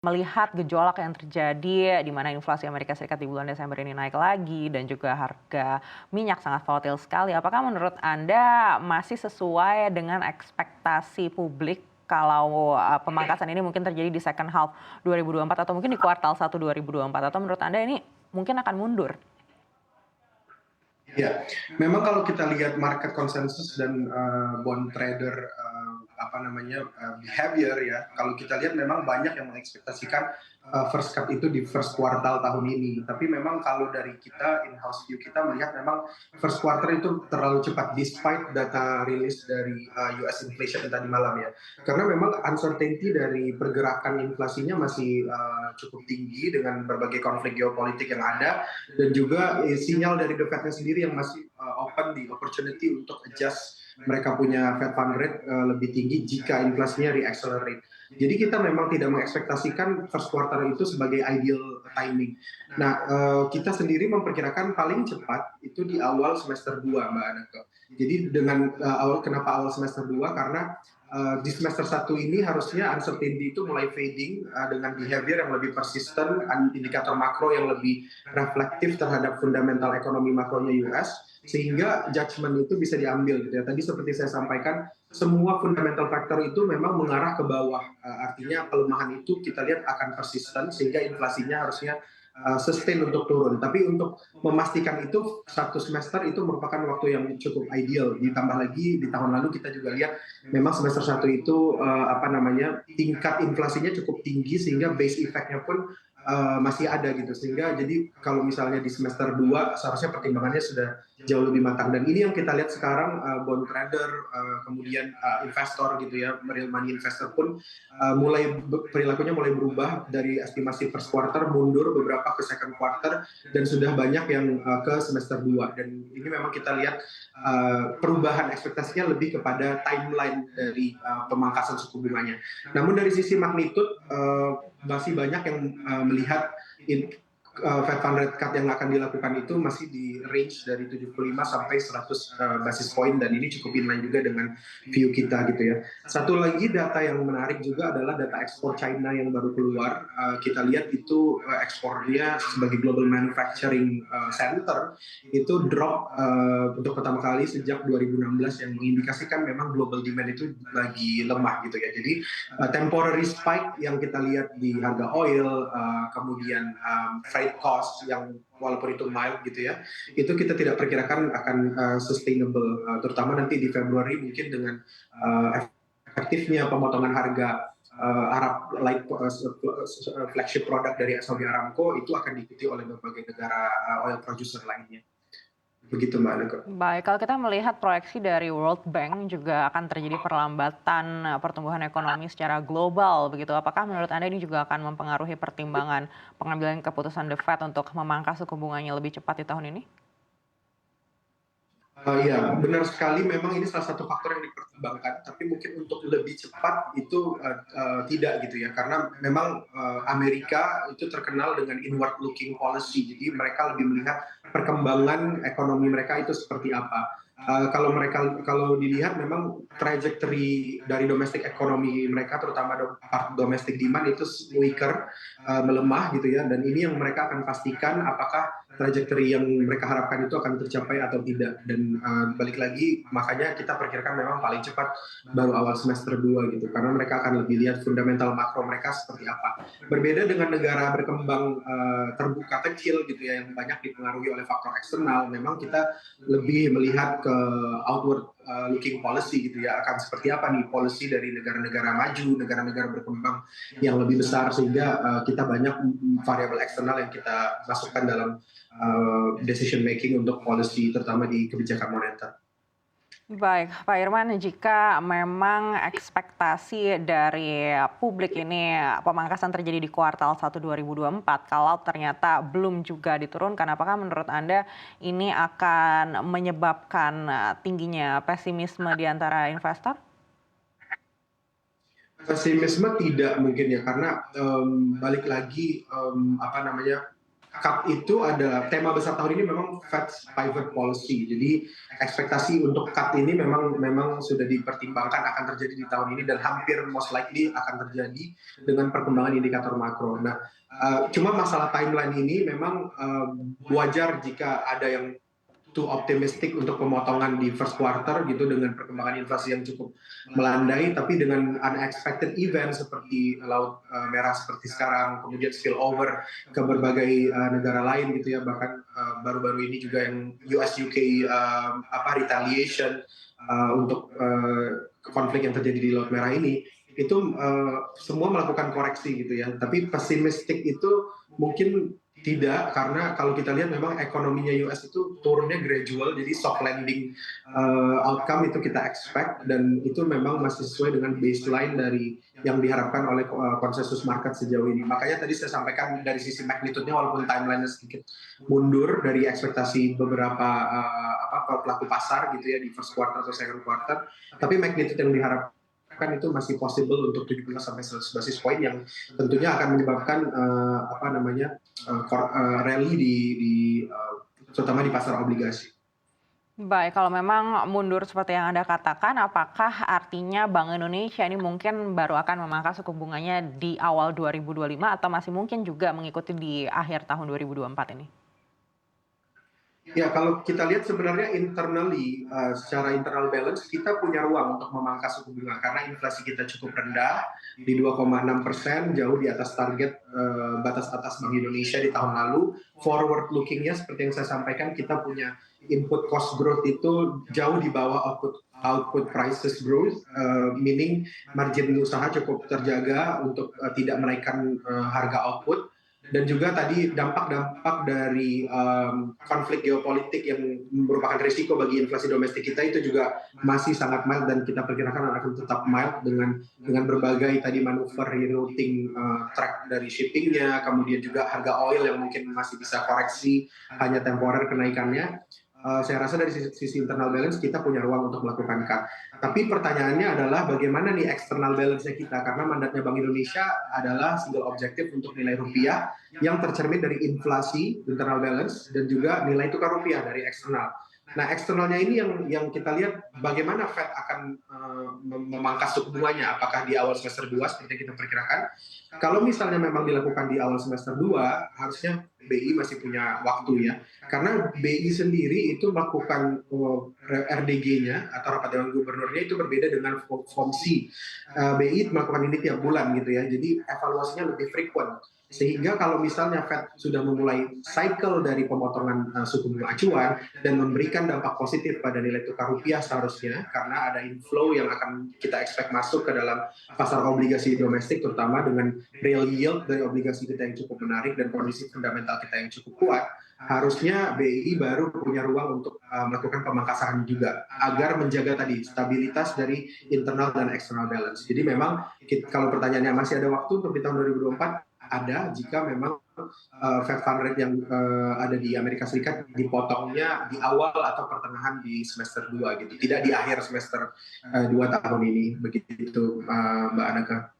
melihat gejolak yang terjadi di mana inflasi Amerika Serikat di bulan Desember ini naik lagi dan juga harga minyak sangat volatil sekali. Apakah menurut Anda masih sesuai dengan ekspektasi publik kalau pemangkasan ini mungkin terjadi di second half 2024 atau mungkin di kuartal 1 2024 atau menurut Anda ini mungkin akan mundur? Ya, memang kalau kita lihat market konsensus dan bond trader behavior ya, kalau kita lihat memang banyak yang mengekspektasikan first cut itu di first quartal tahun ini. Tapi memang kalau dari kita in-house view kita melihat memang first quarter itu terlalu cepat despite data rilis dari US inflation tadi malam ya. Karena memang uncertainty dari pergerakan inflasinya masih cukup tinggi dengan berbagai konflik geopolitik yang ada dan juga sinyal dari The Fed-nya sendiri yang masih open di opportunity untuk adjust mereka punya Fed fund rate lebih tinggi jika inflasinya re-accelerate. Jadi kita memang tidak mengekspektasikan first quarter itu sebagai ideal timing. Nah, kita sendiri memperkirakan paling cepat itu di awal semester 2, Mbak Anake. Jadi dengan kenapa awal semester 2? Karena di semester 1 ini harusnya uncertainty itu mulai fading dengan behavior yang lebih persisten, indikator makro yang lebih reflektif terhadap fundamental ekonomi makronya US, sehingga judgment itu bisa diambil gitu ya. Tadi seperti saya sampaikan, semua fundamental factor itu memang mengarah ke bawah. Artinya pelemahan itu kita lihat akan persisten sehingga inflasinya harusnya sustain untuk turun. Tapi untuk memastikan itu satu semester itu merupakan waktu yang cukup ideal. Ditambah lagi di tahun lalu kita juga lihat memang semester 1 itu tingkat inflasinya cukup tinggi sehingga base effect-nya pun masih ada gitu, sehingga jadi kalau misalnya di semester 2 seharusnya pertimbangannya sudah jauh lebih matang, dan ini yang kita lihat sekarang bond trader kemudian investor gitu ya, real money investor pun perilakunya mulai berubah dari estimasi first quarter mundur beberapa ke second quarter dan sudah banyak yang ke semester 2, dan ini memang kita lihat perubahan ekspektasinya lebih kepada timeline dari pemangkasan suku bunganya. Namun dari sisi magnitud masih banyak yang melihat Fed fund rate cut yang akan dilakukan itu masih di range dari 75 sampai 100 basis point, dan ini cukup inline juga dengan view kita gitu ya. Satu lagi data yang menarik juga adalah data ekspor China yang baru keluar. Kita lihat itu ekspornya sebagai global manufacturing center itu drop untuk pertama kali sejak 2016, yang mengindikasikan memang global demand itu lagi lemah gitu ya. Jadi temporary spike yang kita lihat di harga oil, kemudian freight cost yang walaupun itu mild gitu ya, itu kita tidak perkirakan akan sustainable, terutama nanti di Februari mungkin dengan efektifnya pemotongan harga Arab light flagship produk dari Saudi Aramco itu akan diikuti oleh berbagai negara oil producer lainnya. Begitu Mbak Aneke. Baik, kalau kita melihat proyeksi dari World Bank juga akan terjadi perlambatan pertumbuhan ekonomi secara global begitu. Apakah menurut Anda ini juga akan mempengaruhi pertimbangan pengambilan keputusan The Fed untuk memangkas suku bunganya lebih cepat di tahun ini? Iya, benar sekali. Memang ini salah satu faktor yang dipertimbangkan. Tapi mungkin untuk lebih cepat itu tidak gitu ya, karena memang Amerika itu terkenal dengan inward looking policy. Jadi mereka lebih melihat perkembangan ekonomi mereka itu seperti apa. Kalau dilihat memang trajectory dari domestic ekonomi mereka, terutama part domestic demand itu weaker, melemah gitu ya. Dan ini yang mereka akan pastikan apakah trajectory yang mereka harapkan itu akan tercapai atau tidak. Dan balik lagi, makanya kita perkirakan memang paling cepat baru awal semester 2 gitu, karena mereka akan lebih lihat fundamental makro mereka seperti apa. Berbeda dengan negara berkembang terbuka kecil gitu ya, yang banyak dipengaruhi oleh faktor eksternal, memang kita lebih melihat ke outward looking policy gitu ya, akan seperti apa nih policy dari negara-negara maju, negara-negara berkembang yang lebih besar, sehingga kita banyak variabel eksternal yang kita masukkan dalam decision making untuk policy, terutama di kebijakan moneter. Baik, Pak Irman, jika memang ekspektasi dari publik ini pemangkasan terjadi di kuartal 1 2024, kalau ternyata belum juga diturunkan, apakah menurut Anda ini akan menyebabkan tingginya pesimisme di antara investor? Pesimisme tidak mungkin ya, karena balik lagi cut itu ada tema besar tahun ini memang Fed's pivot policy. Jadi ekspektasi untuk cut ini memang sudah dipertimbangkan akan terjadi di tahun ini dan hampir most likely akan terjadi dengan perkembangan indikator makro. Nah, cuma masalah timeline ini memang wajar jika ada yang too optimistic untuk pemotongan di first quarter gitu dengan perkembangan inflasi yang cukup melandai, tapi dengan unexpected event seperti Laut Merah seperti sekarang, kemudian spill over ke berbagai negara lain gitu ya, bahkan baru-baru ini juga yang US UK retaliation untuk konflik yang terjadi di Laut Merah ini, itu semua melakukan koreksi gitu ya, tapi pesimistik itu mungkin tidak, karena kalau kita lihat memang ekonominya US itu turunnya gradual, jadi soft landing outcome itu kita expect, dan itu memang masih sesuai dengan baseline dari yang diharapkan oleh konsensus market sejauh ini. Makanya tadi saya sampaikan dari sisi magnitude-nya walaupun timeline-nya sedikit mundur dari ekspektasi beberapa pelaku pasar gitu ya di first quarter atau second quarter, tapi magnitude yang diharapkan itu masih possible untuk 17 sampai 100 basis point yang tentunya akan menyebabkan rally terutama di pasar obligasi. Baik, kalau memang mundur seperti yang Anda katakan, apakah artinya Bank Indonesia ini mungkin baru akan memangkas suku bunganya di awal 2025 atau masih mungkin juga mengikuti di akhir tahun 2024 ini? Ya, kalau kita lihat sebenarnya internally, secara internal balance, kita punya ruang untuk memangkas suku bunga karena inflasi kita cukup rendah di 2,6%, jauh di atas target batas atas Bank Indonesia di tahun lalu. Forward looking-nya seperti yang saya sampaikan, kita punya input cost growth itu jauh di bawah output prices growth, meaning margin usaha cukup terjaga untuk tidak menaikkan harga output. Dan juga tadi dampak-dampak dari konflik geopolitik yang merupakan risiko bagi inflasi domestik kita itu juga masih sangat mild, dan kita perkirakan akan tetap mild dengan berbagai tadi manuver rerouting track dari shippingnya, kemudian juga harga oil yang mungkin masih bisa koreksi hanya temporer kenaikannya. Saya rasa dari sisi internal balance kita punya ruang untuk melakukan cut. Tapi pertanyaannya adalah bagaimana nih external balance-nya kita, karena mandatnya Bank Indonesia adalah single objective untuk nilai rupiah yang tercermin dari inflasi internal balance dan juga nilai tukar rupiah dari eksternal. Nah, eksternalnya ini yang kita lihat bagaimana Fed akan memangkas suku bunganya, apakah di awal semester 2 seperti yang kita perkirakan. Kalau misalnya memang dilakukan di awal semester 2, harusnya BI masih punya waktu ya. Karena BI sendiri itu melakukan RDG-nya atau rapat dewan gubernurnya itu berbeda dengan FOMC. BI melakukan ini tiap bulan gitu ya. Jadi evaluasinya lebih frequent. Sehingga kalau misalnya Fed sudah memulai cycle dari pemotongan suku bunga acuan dan memberikan dampak positif pada nilai tukar rupiah seharusnya, karena ada inflow yang akan kita expect masuk ke dalam pasar obligasi domestik, terutama dengan real yield dari obligasi kita yang cukup menarik dan kondisi fundamental kita yang cukup kuat, harusnya BI baru punya ruang untuk melakukan pemangkasan juga agar menjaga tadi stabilitas dari internal dan external balance. Jadi memang kalau pertanyaannya masih ada waktu untuk di tahun 2024, ada jika memang Fed fund rate yang ada di Amerika Serikat dipotongnya di awal atau pertengahan di semester 2 gitu, tidak di akhir semester 2 tahun ini, begitu Mbak Anaka.